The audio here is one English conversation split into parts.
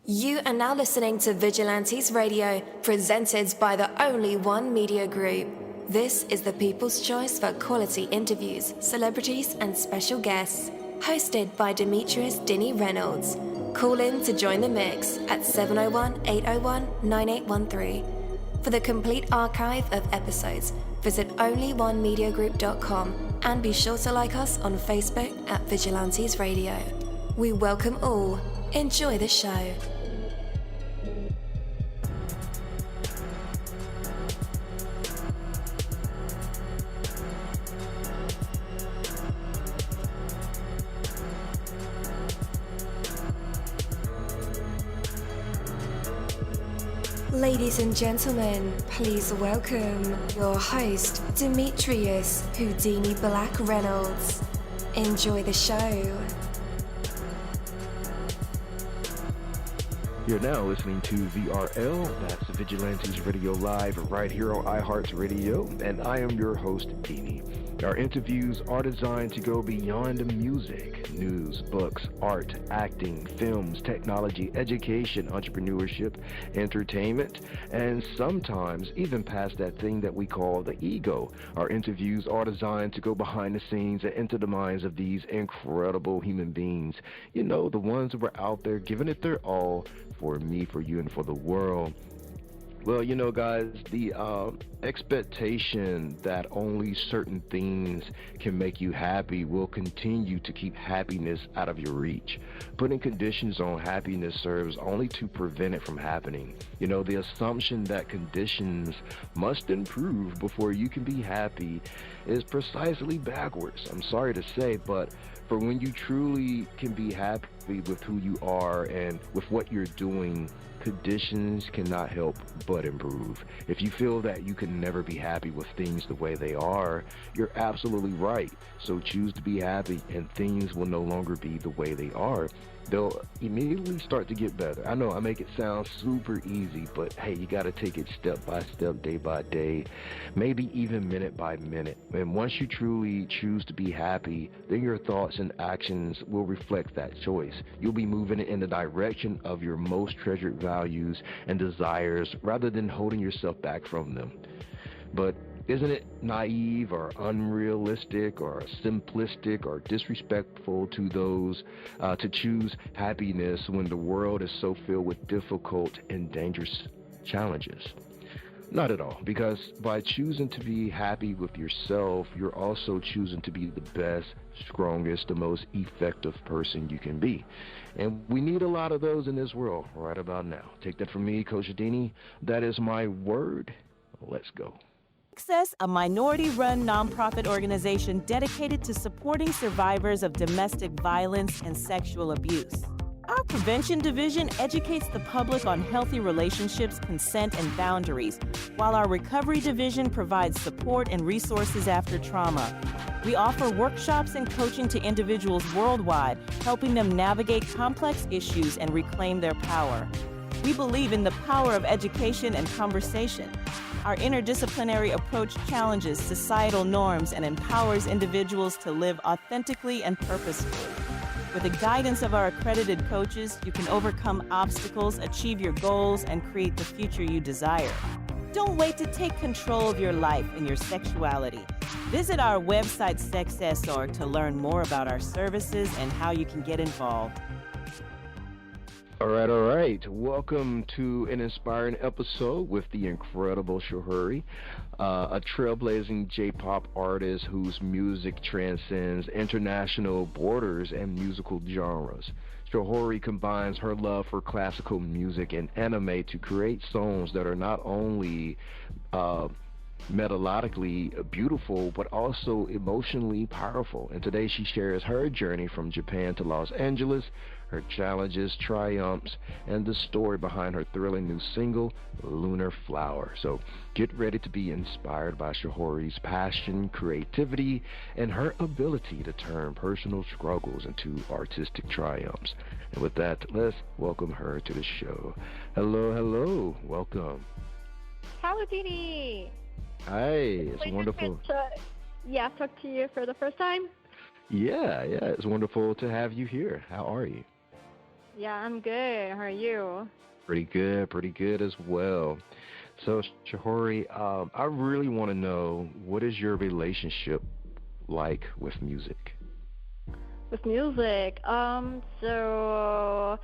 You are now listening to Vigilantes Radio, presented by the Only One Media Group. This is the people's choice for quality interviews, celebrities, and special guests. Hosted by demetrius-reynolds. Call in to join the mix at 701-801-9813. For the complete archive of episodes, visit onlyonemediagroup.com and be sure to like us on Facebook at Vigilantes Radio. We welcome all. Enjoy the show. Ladies and gentlemen, please welcome your host, Demetrius-Reynolds. Enjoy the show. You're now listening to VRL, that's Vigilantes Radio Live, right here on iHeartRadio, and I am your host, Dini. Our interviews are designed to go beyond the music, news, books, art, acting, films, technology, education, entrepreneurship, entertainment, and sometimes even past that thing that we call the ego. Our interviews are designed to go behind the scenes and into the minds of these incredible human beings. You know, the ones who are out there giving it their all for me, for you, and for the world. Well, you know, guys, the expectation that only certain things can make you happy will continue to keep happiness out of your reach. Putting conditions on happiness serves only to prevent it from happening. You know, the assumption that conditions must improve before you can be happy is precisely backwards. I'm sorry to say, but for when you truly can be happy with who you are and with what you're doing, conditions cannot help but improve. If you feel that you can never be happy with things the way they are, you're absolutely right. So choose to be happy and things will no longer be the way they are. They'll immediately start to get better. I know I make it sound super easy, but hey, you got to take it step by step, day by day, maybe even minute by minute. And once you truly choose to be happy, then your thoughts and actions will reflect that choice. You'll be moving in the direction of your most treasured values and desires rather than holding yourself back from them. But isn't it naive or unrealistic or simplistic or disrespectful to those to choose happiness when the world is so filled with difficult and dangerous challenges? Not at all, because by choosing to be happy with yourself, you're also choosing to be the best, strongest, the most effective person you can be. And we need a lot of those in this world right about now. Take that from me, Coach Dini. That is my word. Let's go. Access, a minority-run nonprofit organization dedicated to supporting survivors of domestic violence and sexual abuse. Our prevention division educates the public on healthy relationships, consent, and boundaries, while our recovery division provides support and resources after trauma. We offer workshops and coaching to individuals worldwide, helping them navigate complex issues and reclaim their power. We believe in the power of education and conversation. Our interdisciplinary approach challenges societal norms and empowers individuals to live authentically and purposefully. With the guidance of our accredited coaches, you can overcome obstacles, achieve your goals, and create the future you desire. Don't wait to take control of your life and your sexuality. Visit our website, Sexess.org, to learn more about our services and how you can get involved. All right. Welcome to an inspiring episode with the incredible Shihori, a trailblazing J-pop artist whose music transcends international borders and musical genres. Shihori combines her love for classical music and anime to create songs that are not only melodically beautiful, but also emotionally powerful. And today she shares her journey from Japan to Los Angeles, her challenges, triumphs, and the story behind her thrilling new single, Lunar Flower. So get ready to be inspired by Shihori's passion, creativity, and her ability to turn personal struggles into artistic triumphs. And with that, let's welcome her to the show. Hello, welcome. Hello, Dini. Hi, it's wonderful. Talk to you for the first time. Yeah, it's wonderful to have you here. How are you? Yeah, I'm good. How are you? Pretty good as well. So, Shihori, I really want to know, what is your relationship like with music? With music, so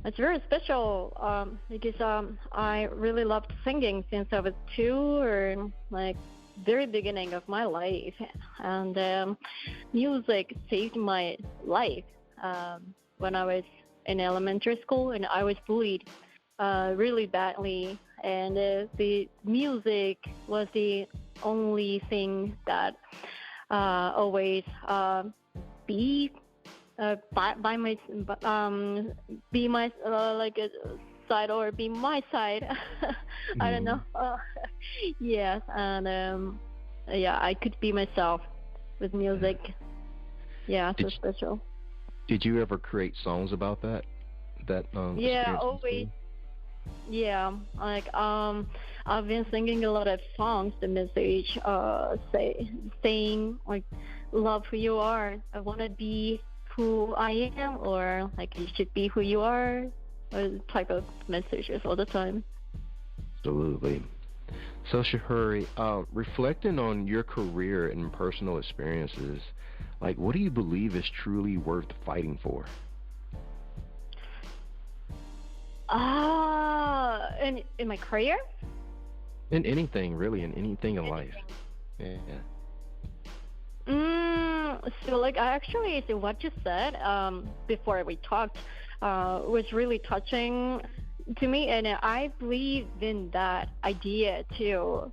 it's very special, because I really loved singing since I was 2 or like very beginning of my life, and music saved my life when I was in elementary school, and I was bullied really badly, and the music was the only thing that always be by my be my like a side or be my side. I don't know. Yes, and yeah, I could be myself with music. Yeah, so Did special. did you ever create songs about that Yeah, experience in always. school? Yeah, like I've been singing a lot of songs. The message, saying like, love who you are. I wanna be who I am, or like you should be who you are. Type of messages all the time. Absolutely. So, Shihori, reflecting on your career and personal experiences, like, what do you believe is truly worth fighting for? In my career. In anything, really, in anything in life. Anything. Yeah. So like I actually, so what you said before we talked was really touching to me, and I believe in that idea too.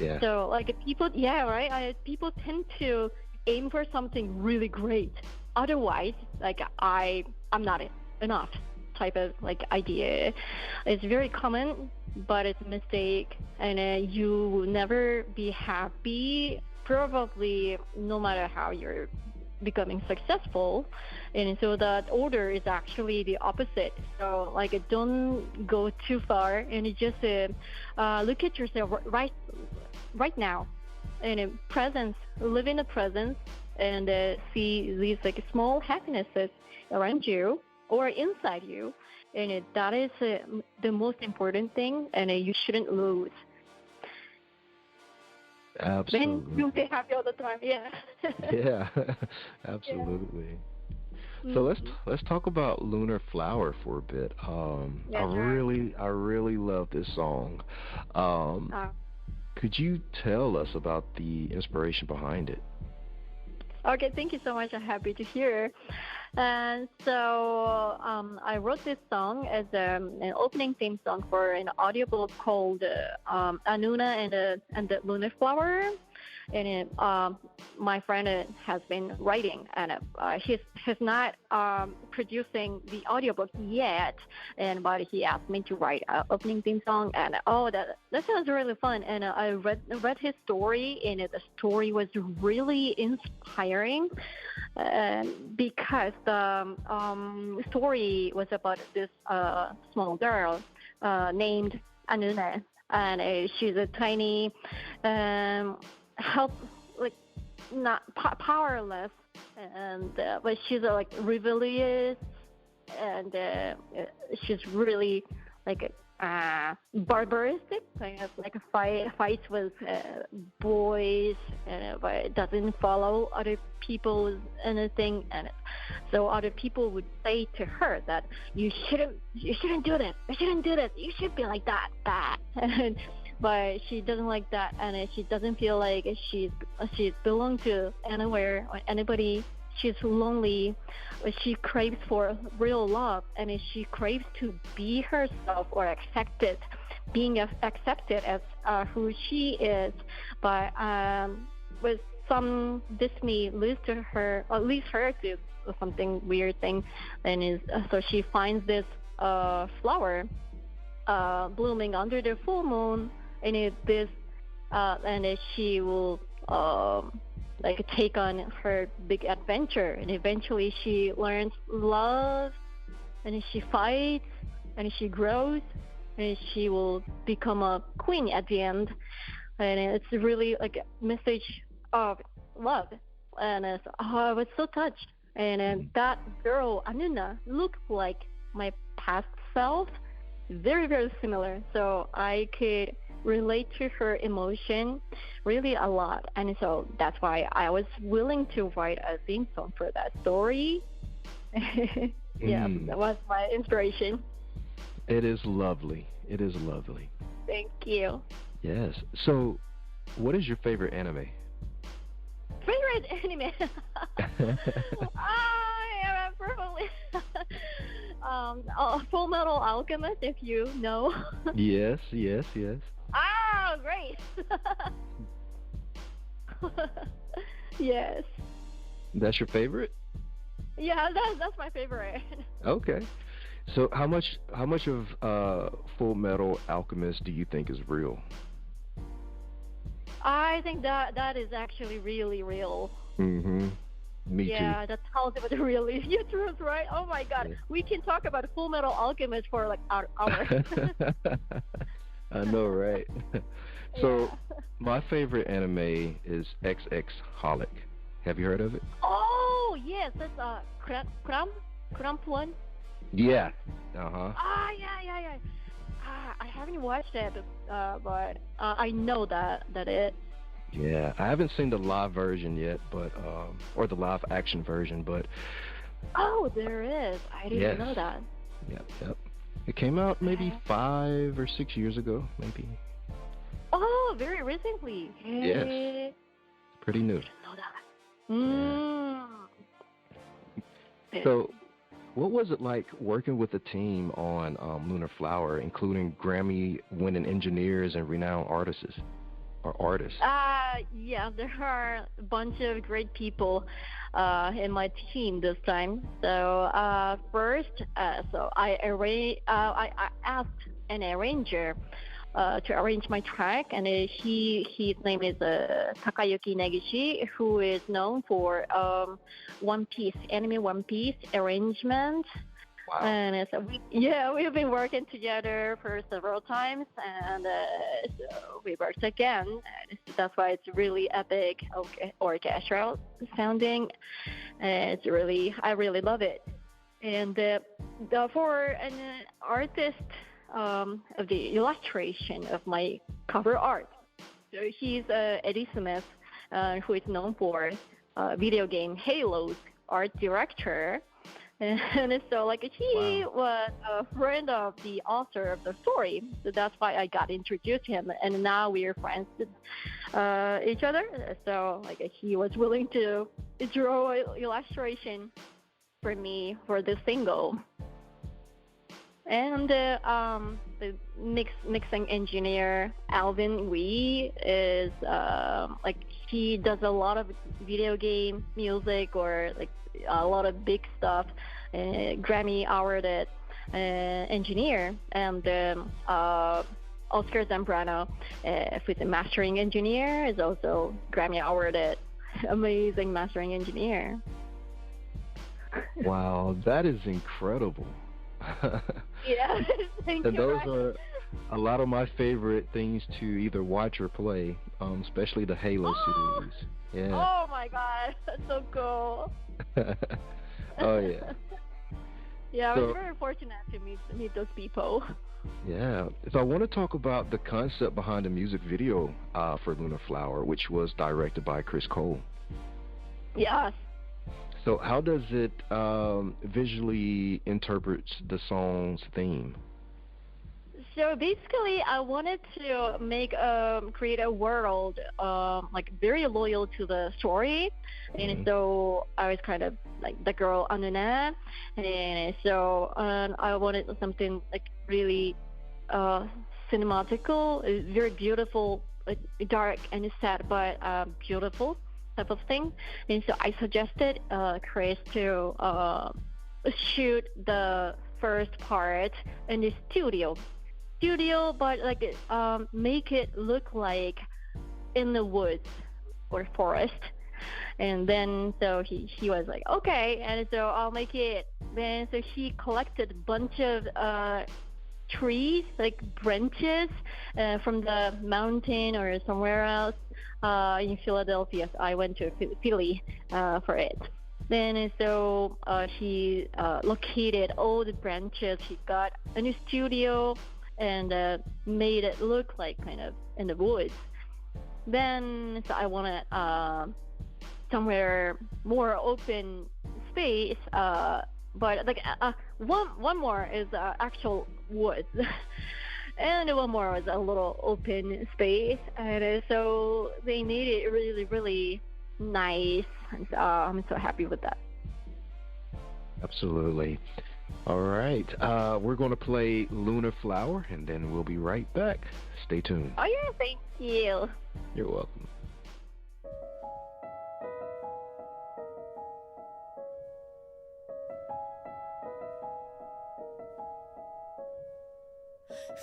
Yeah. So like people, yeah, right. People tend to aim for something really great. Otherwise, like I'm not enough type of like idea. It's very common, but it's a mistake, and you will never be happy. Probably, no matter how you're becoming successful, and so that order is actually the opposite. So like don't go too far, and it just look at yourself right now, and in presence, live in the presence, and see these like small happinesses around you or inside you, and that is the most important thing, and you shouldn't lose. Then Absolutely. you'll be happy all the time. Yeah. Yeah. Yeah. Absolutely. So Mhm. let's talk about Lunar Flower for a bit. I Yeah, sure. really love this song. Um, Uh, could you tell us about the inspiration behind it? Okay, thank you so much. I'm happy to hear. And so I wrote this song as an opening theme song for an audiobook called Annuna and the Lunar Flower. And my friend has been writing, and he's not producing the audiobook yet, and but he asked me to write an opening theme song, and that sounds really fun. And I read his story, and the story was really inspiring, because the story was about this small girl named Annuna, and she's a tiny help, like not powerless, and but she's like rebellious, and she's really like barbaristic, kind of like a fight with boys, and but doesn't follow other people's anything, and so other people would say to her that you shouldn't do this, you should be like that. And but she doesn't like that, and she doesn't feel like she's belong to anywhere or anybody. She's lonely, but she craves for real love, and she craves to be herself or accepted, being accepted as who she is. But with some Disney leads her to something weird thing, and so she finds this flower blooming under the full moon, and she will like take on her big adventure, and eventually she learns love, and she fights, and she grows, and she will become a queen at the end, and it's really like a message of love, and I was so touched, And that girl, Annuna, looked like my past self, very, very similar. So I could relate to her emotion really a lot. And so that's why I was willing to write a theme song for that story. That was my inspiration. It is lovely. It is lovely. Thank you. Yes. So, what is your favorite anime? Favorite anime? I probably Full Metal Alchemist, if you know. Yes. Ah, great. Yes. That's your favorite? Yeah, that's my favorite. Okay. So how much of Full Metal Alchemist do you think is real? I think that is actually really real. Mm-hmm. Me too. Yeah, that tells about the real truth, right? Oh my God, we can talk about Full Metal Alchemist for like hours. I know, right? So, yeah. my favorite anime is XX Holic. Have you heard of it? Oh yes, that's Crump one. Yeah. Yeah. I haven't watched it, but I know that it. Yeah, I haven't seen the live version yet, but or the live action version, but. Oh, there is. I didn't know that. Yep. It came out maybe 5 or 6 years ago, maybe. Oh, very recently. Yes. Pretty new. I didn't know that. So, what was it like working with a team on Lunar Flower, including Grammy-winning engineers and renowned artists? Yeah, there are a bunch of great people in my team this time. So first, I asked an arranger to arrange my track, and his name is Takayuki Negishi, who is known for anime One Piece arrangement. Wow. And so we've been working together for several times, and so we worked again. And that's why it's really epic, orchestral sounding. I really love it. And for an artist of the illustration of my cover art, so he's Eddie Smith, who is known for video game Halo's art director. And so, he was a friend of the author of the story, so that's why I got introduced to him, and now we are friends with each other. So, he was willing to draw an illustration for me for this single. And the mixing engineer Alvin Wee is he does a lot of video game music or a lot of big stuff. Grammy awarded engineer, and Oscar Zambrano, who's a mastering engineer, is also Grammy awarded amazing mastering engineer. Wow, that is incredible. Yeah, thank you. And those are a lot of my favorite things to either watch or play, especially the Halo series. Yeah. Oh my God, that's so cool. Oh yeah. Yeah, I was very fortunate to meet those people. Yeah. So I want to talk about the concept behind the music video for Lunar Flower, which was directed by Chris Cole. Yes. So how does it visually interpret the song's theme? So basically, I wanted to create a world very loyal to the story, and so I was kind of like the girl Annuna, and so I wanted something really cinematical, very beautiful, dark and sad, but beautiful type of thing. And so I suggested Chris to shoot the first part in the studio, but make it look like in the woods or forest. And then so he was like, okay, and so I'll make it. Then so he collected a bunch of trees, branches from the mountain or somewhere else in Philadelphia. So I went to Philly for it. Then so he located all the branches. He got a new studio and made it look like kind of in the woods. Then so I wanted somewhere more open space, but like one more is actual woods. And one more was a little open space, and so they made it really, really nice. And so, I'm so happy with that. Absolutely. All right. We're going to play Lunar Flower, and then we'll be right back. Stay tuned. Oh, yeah, thank you. You're welcome.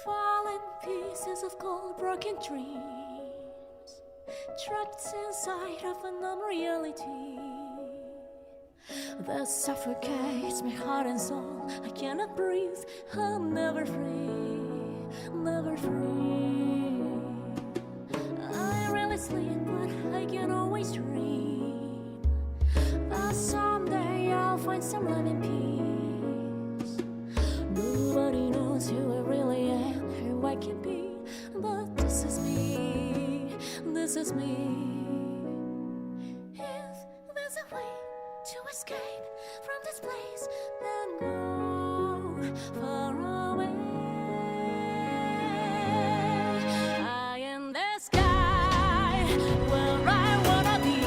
Fallen pieces of cold broken dreams, trapped inside of an unreality that suffocates my heart and soul. I cannot breathe, I'm never free, never free. I rarely sleep, but I can always dream that someday I'll find some love and peace. Nobody knows who I really am, who I can be, but this is me, this is me. If there's a way to escape from this place, then go far away. High in the sky, where I wanna be,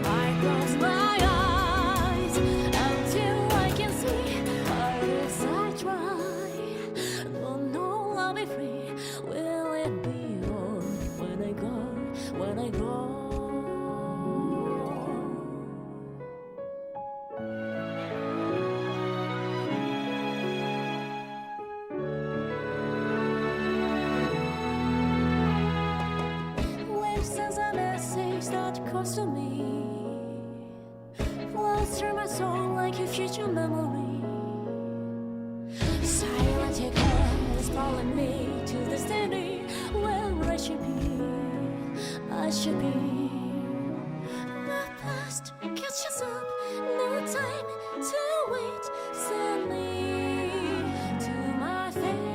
I close my eyes until I can see. Hard as I try, don't know I'll be free. Will it be all when I go, when I go? Waves sends a message that calls to me, flows through my soul like a future memory. Silent echo is calling me to the destiny where I should be, I should be. The past catches up, no time to wait. Send me to my fate.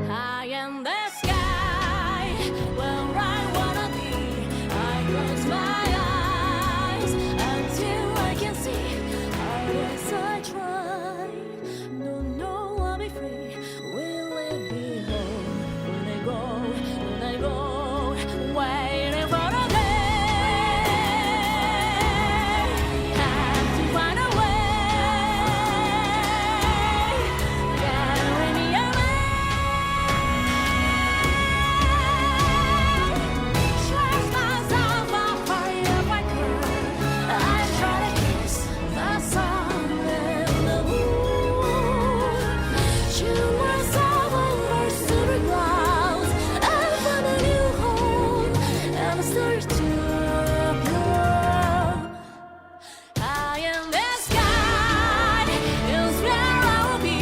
High in the sky, where I wanna be, I close my eyes until I can see. Hard as I try, no, I'll be free. Will it be home when I go, waiting for the day? Have to find a way, carry me away. Trust myself, I'll hurry if I could. I try to kiss the sun and the moon. Shoot myself over silver clouds and find a new home and start to grow. High in the sky is where I will be.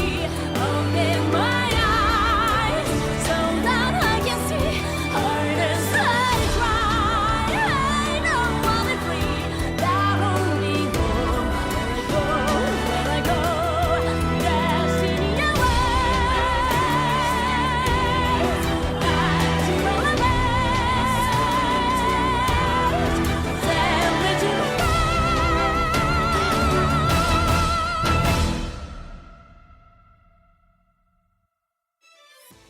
Open my eyes so that I can see. Hard as I try, I know I'll be free. That won't be home when I go, destiny awaits. Back to all the ways, send me to the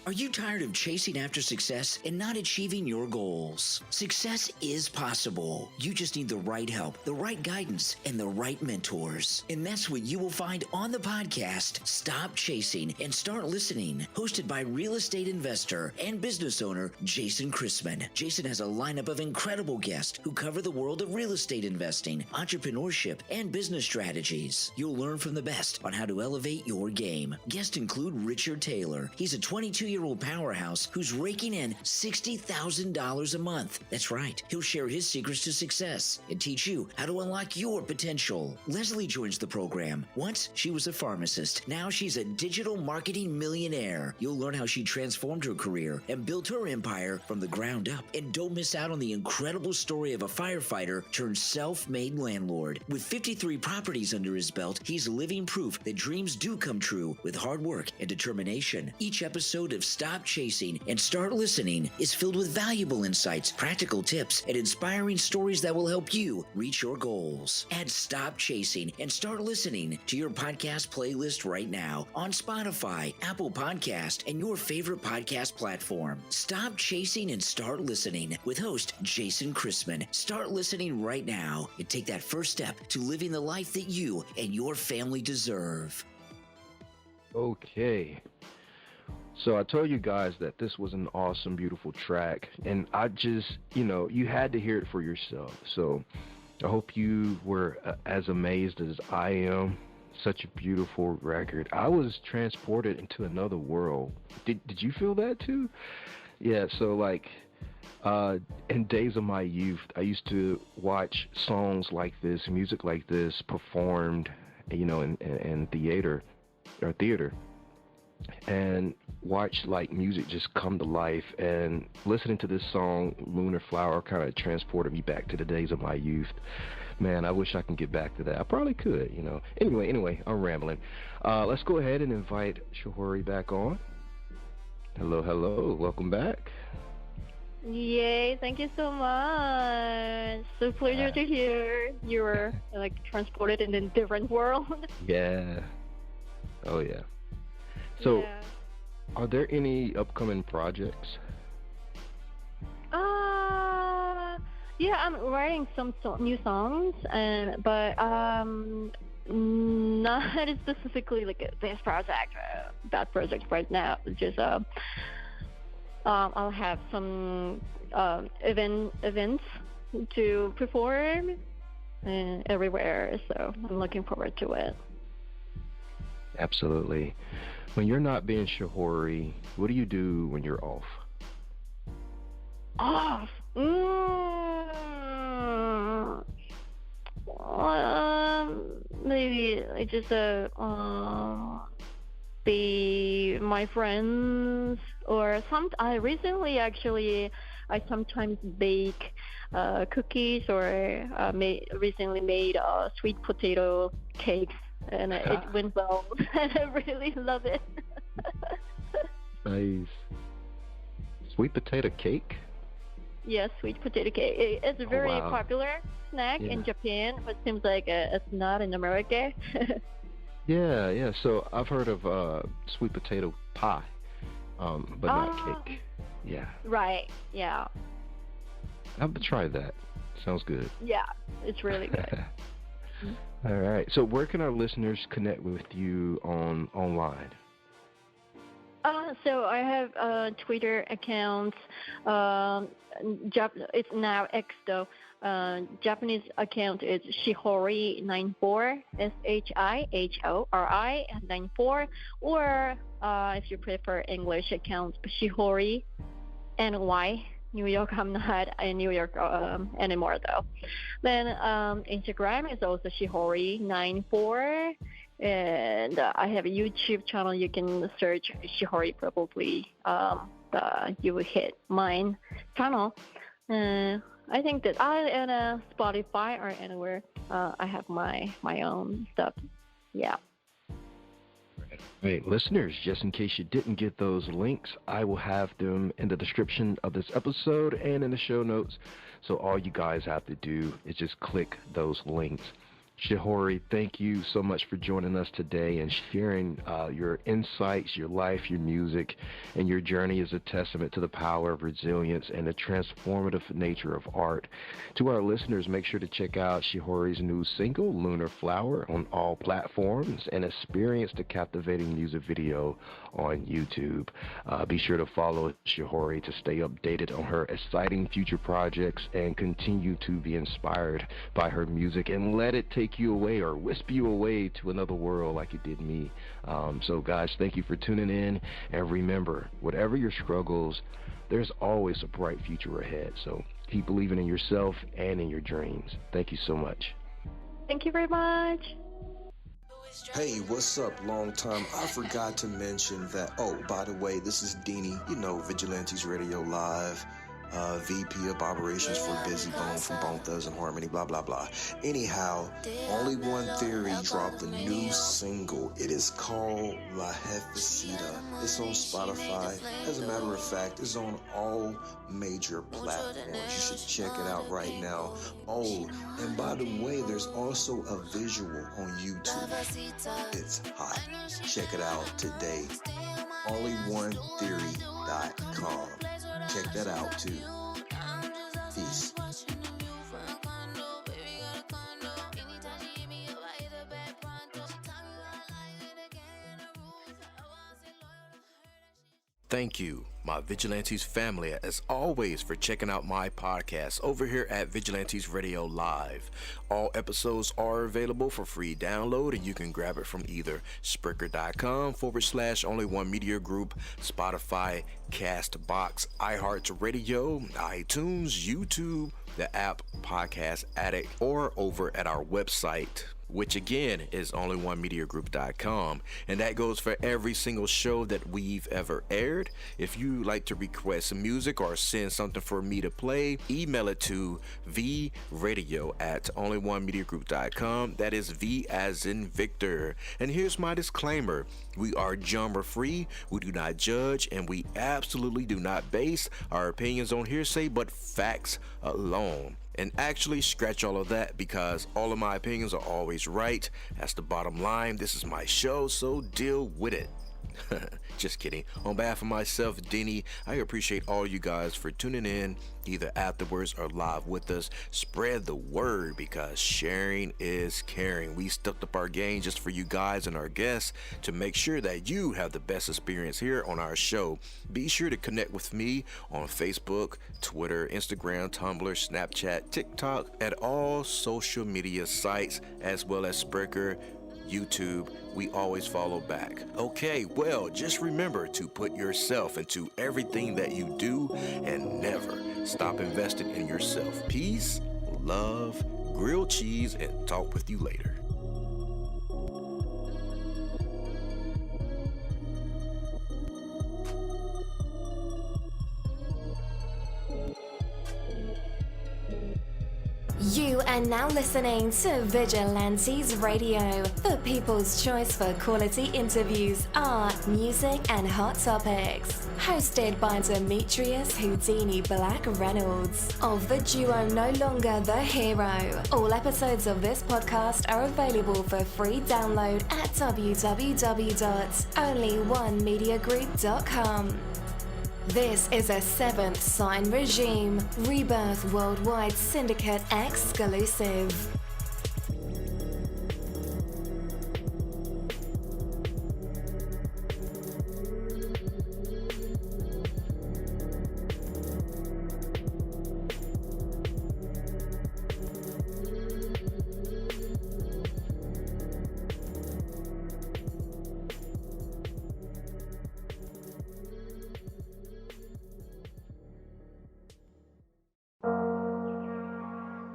Are you tired of chasing after success and not achieving your goals? Success is possible. You just need the right help, the right guidance, and the right mentors. And that's what you will find on the podcast, Stop Chasing and Start Listening, hosted by real estate investor and business owner Jason Chrisman. Jason has a lineup of incredible guests who cover the world of real estate investing, entrepreneurship, and business strategies. You'll learn from the best on how to elevate your game. Guests include Richard Taylor. He's a 22-year 22-year-old powerhouse who's raking in $60,000 a month. That's right. He'll share his secrets to success and teach you how to unlock your potential. Leslie joins the program. Once she was a pharmacist. Now she's a digital marketing millionaire. You'll learn how she transformed her career and built her empire from the ground up. And don't miss out on the incredible story of a firefighter turned self-made landlord. With 53 properties under his belt, he's living proof that dreams do come true with hard work and determination. Each episode of Stop Chasing and Start Listening is filled with valuable insights, practical tips, and inspiring stories that will help you reach your goals. Add Stop Chasing and Start Listening to your podcast playlist right now on Spotify, Apple Podcast, and your favorite podcast platform. Stop Chasing and Start Listening with host Jason Chrisman. Start listening right now and take that first step to living the life that you and your family deserve. Okay. So I told you guys that this was an awesome, beautiful track, and I just, you had to hear it for yourself. So I hope you were as amazed as I am. Such a beautiful record. I was transported into another world. Did you feel that too? Yeah, so like in days of my youth, I used to watch songs like this, music like this performed, in theater, and watch like music just come to life. And listening to this song, Lunar Flower, kind of transported me back to the days of my youth. Man, I wish I could get back to that. I probably could, Anyway, I'm rambling. Let's go ahead and invite Shihori back on. Hello. Welcome back. Yay, thank you so much. So pleasure to hear you were transported in a different world. Yeah. Oh, yeah. So, Are there any upcoming projects? Yeah, I'm writing some new songs, but not specifically like this project, that project right now. Just I'll have some events to perform everywhere, so I'm looking forward to it. Absolutely. When you're not being Shihori, what do you do when you're off? Off? Maybe I just be my friends, or I recently actually I sometimes bake cookies, or recently made sweet potato cakes, and it went well. And I really love it. Nice. Sweet potato cake? Yes, sweet potato cake. It's a very popular snack in Japan, but seems like it's not in America. Yeah. So I've heard of sweet potato pie, but not cake. Yeah. Right. Yeah. I'll have to try that. Sounds good. Yeah, it's really good. All right. So where can our listeners connect with you online? So I have a Twitter account. It's now X though. Japanese account is Shihori94, SHIHORI 94, or if you prefer English account, Shihori NY. New York, I'm not in New York anymore though. Then Instagram is also Shihori94, and I have a YouTube channel. You can search Shihori, probably you will hit mine channel. I think that and Spotify or anywhere I have my own stuff. Yeah. Right, listeners, just in case you didn't get those links, I will have them in the description of this episode and in the show notes. So all you guys have to do is just click those links. Shihori, thank you so much for joining us today and sharing your insights, your life, your music, and your journey is a testament to the power of resilience and the transformative nature of art. To our listeners, make sure to check out Shihori's new single, Lunar Flower, on all platforms and experience the captivating music video on YouTube. Be sure to follow Shihori to stay updated on her exciting future projects and continue to be inspired by her music, and let it take take you away or whisper you away to another world like it did me. So guys, thank you for tuning in, and remember, whatever your struggles, there's always a bright future ahead. So keep believing in yourself and in your dreams. Thank you so much. Thank you very much. Hey, what's up? Long time. I forgot to mention that. Oh, by the way, this is Deanie, Vigilantes Radio Live, VP of Operations for Busy Bone from Bone Thugs and Harmony, blah, blah, blah. Anyhow, Only One Theory dropped a new single. It is called La Jefecita. It's on Spotify. As a matter of fact, it's on all major platforms. You should check it out right now. Oh, and by the way, there's also a visual on YouTube. It's hot. Check it out today. onlyonetheory.com. Check that out too. Peace. Thank you, my Vigilantes family, as always, for checking out my podcast over here at Vigilantes Radio Live. All episodes are available for free download, and you can grab it from either Spreaker.com/Only One Media Group, Spotify, Castbox, iHeartRadio, iTunes, YouTube, the app Podcast Addict, or over at our website, which again is onlyonemediagroup.com, and that goes for every single show that we've ever aired. If you like to request some music or send something for me to play, email it to vradio@onlyonemediagroup.com. That is V as in Victor. And here's my disclaimer: we are genre free, we do not judge, and we absolutely do not base our opinions on hearsay but facts alone. And actually, scratch all of that, because all of my opinions are always right. That's the bottom line. This is my show, so deal with it. Just kidding. On behalf of myself, Denny, I appreciate all you guys for tuning in, either afterwards or live with us. Spread the word, because sharing is caring. We stepped up our game just for you guys and our guests to make sure that you have the best experience here on our show. Be sure to connect with me on Facebook, Twitter, Instagram, Tumblr, Snapchat, TikTok, at all social media sites, as well as Spreaker, YouTube. We always follow back. Okay, well, just remember to put yourself into everything that you do and never stop investing in yourself. Peace, love, grilled cheese, and talk with you later. You are now listening to Vigilantes Radio, the people's choice for quality interviews, art, music, and hot topics. Hosted by Demetrius Houdini Black-Reynolds of the duo No Longer the Hero. All episodes of this podcast are available for free download at www.onlyonemediagroup.com. This is a Seventh Sign Regime Rebirth Worldwide Syndicate exclusive.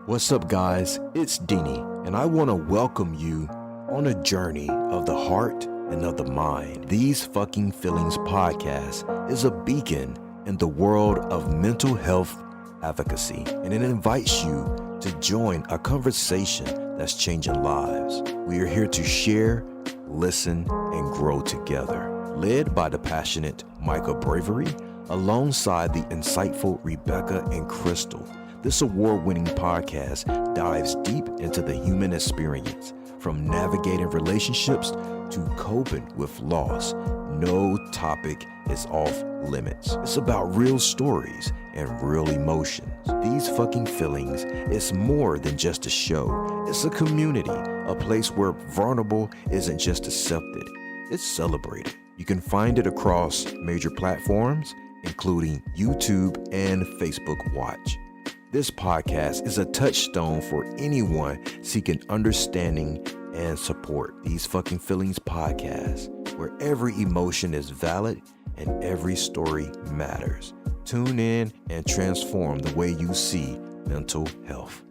What's up, guys? It's Deanie, and I want to welcome you on a journey of the heart and of the mind. These Fucking Feelings podcast is a beacon in the world of mental health advocacy, and it invites you to join a conversation that's changing lives. We are here to share, listen, and grow together. Led by the passionate Michael Bravery, alongside the insightful Rebecca and Crystal. This award-winning podcast dives deep into the human experience, from navigating relationships to coping with loss. No topic is off limits. It's about real stories and real emotions. These Fucking Feelings is more than just a show. It's a community, a place where vulnerable isn't just accepted, it's celebrated. You can find it across major platforms, including YouTube and Facebook Watch. This podcast is a touchstone for anyone seeking understanding and support. These Fucking Feelings podcast, where every emotion is valid and every story matters. Tune in and transform the way you see mental health.